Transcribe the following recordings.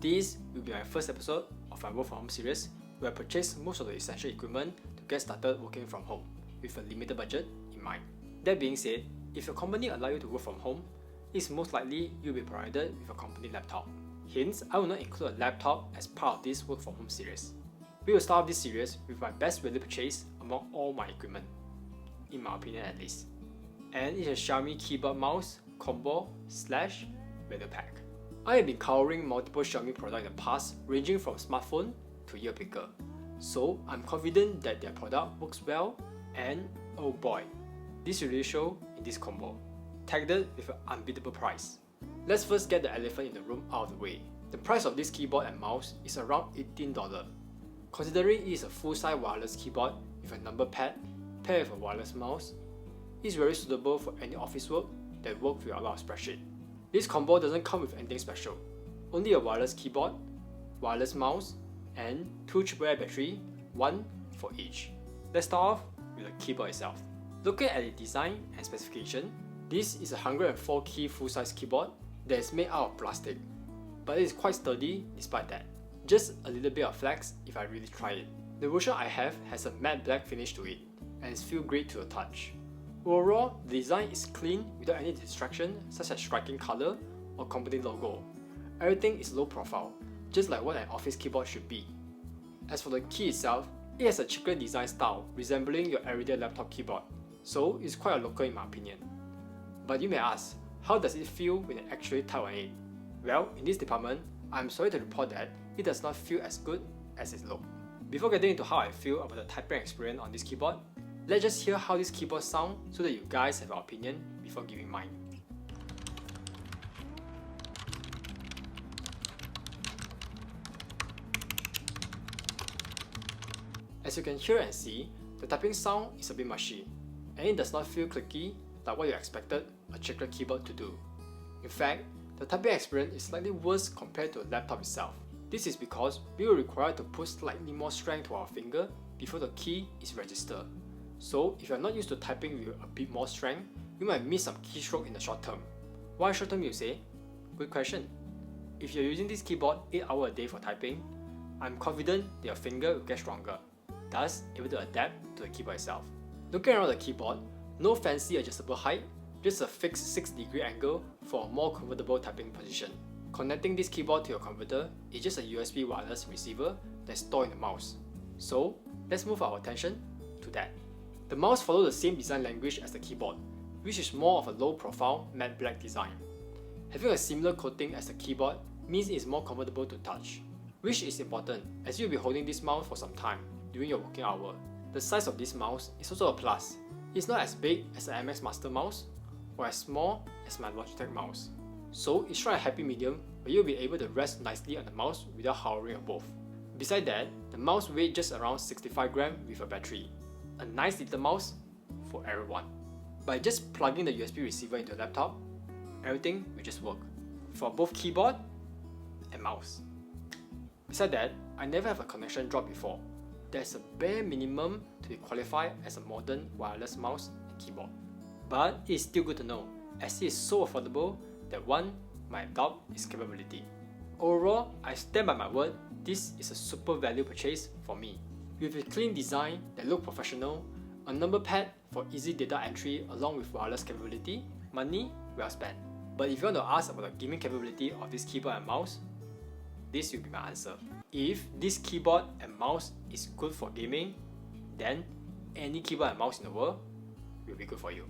This will be my first episode of my work from home series, where I purchased most of the essential equipment to get started working from home with a limited budget in mind. That being said, if your company allows you to work from home, it's most likely you'll be provided with a company laptop. Hence, I will not include a laptop as part of this work from home series. We will start off this series with my best value purchase among all my equipment, in my opinion at least. And it's a Xiaomi keyboard mouse combo / value pack. I have been covering multiple Xiaomi products in the past, ranging from smartphone to ear picker. So I'm confident that their product works well, and oh boy, this really shows in this combo, tagged with an unbeatable price. Let's first get the elephant in the room out of the way. The price of this keyboard and mouse is around $18. Considering it is a full-size wireless keyboard with a number pad paired with a wireless mouse, it's very suitable for any office work that works with a lot of spreadsheet. This combo doesn't come with anything special, only a wireless keyboard, wireless mouse, and 2 AAA battery, one for each. Let's start off with the keyboard itself. Looking at the design and specification, this is a 104 key full-size keyboard that is made out of plastic, but it is quite sturdy despite that. Just a little bit of flex if I really try it. The version I have has a matte black finish to it, and it feels great to the touch. Overall, the design is clean without any distraction such as striking color or company logo. Everything is low profile, just like what an office keyboard should be. As for the key itself, it has a chiclet design style resembling your everyday laptop keyboard, so it's quite a local in my opinion. But you may ask, how does it feel when you actually type on it? Well, in this department, I'm sorry to report that it does not feel as good as it looks. Before getting into how I feel about the typing experience on this keyboard, let's just hear how this keyboard sounds so that you guys have an opinion before giving mine. As you can hear and see, the typing sound is a bit mushy, and it does not feel clicky like what you expected a chiclet keyboard to do. In fact, the typing experience is slightly worse compared to the laptop itself. This is because we will require to put slightly more strength to our finger before the key is registered. So if you are not used to typing with a bit more strength, you might miss some keystroke in the short term. Why short term you say? Good question. If you're using this keyboard 8 hours a day for typing, I'm confident that your finger will get stronger, thus able to adapt to the keyboard itself. Looking around the keyboard, no fancy adjustable height, just a fixed 6-degree angle for a more comfortable typing position. Connecting this keyboard to your computer is just a USB wireless receiver that's stored in the mouse. So let's move our attention to that. The mouse follows the same design language as the keyboard, which is more of a low-profile matte black design. Having a similar coating as the keyboard means it is more comfortable to touch, which is important as you'll be holding this mouse for some time during your working hour. The size of this mouse is also a plus. It's not as big as the MX Master mouse or as small as my Logitech mouse. So it strikes a happy medium where you'll be able to rest nicely on the mouse without hovering on both. Besides that, the mouse weighs just around 65 grams with a battery. A nice little mouse for everyone. By just plugging the USB receiver into the laptop, everything will just work for both keyboard and mouse. Besides that, I never have a connection drop before. There's a bare minimum to be qualified as a modern wireless mouse and keyboard. But it's still good to know, as it is so affordable that one might doubt its capability. Overall, I stand by my word, this is a super value purchase for me. With a clean design that looks professional, a number pad for easy data entry along with wireless capability, money well spent. But if you want to ask about the gaming capability of this keyboard and mouse, this will be my answer. If this keyboard and mouse is good for gaming, then any keyboard and mouse in the world will be good for you.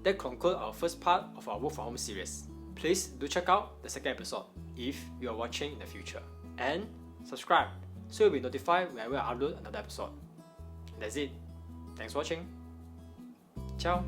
That concludes our first part of our work from home series. Please do check out the second episode if you are watching in the future. And subscribe so you'll be notified whenever I upload another episode. That's it. Thanks for watching. Ciao.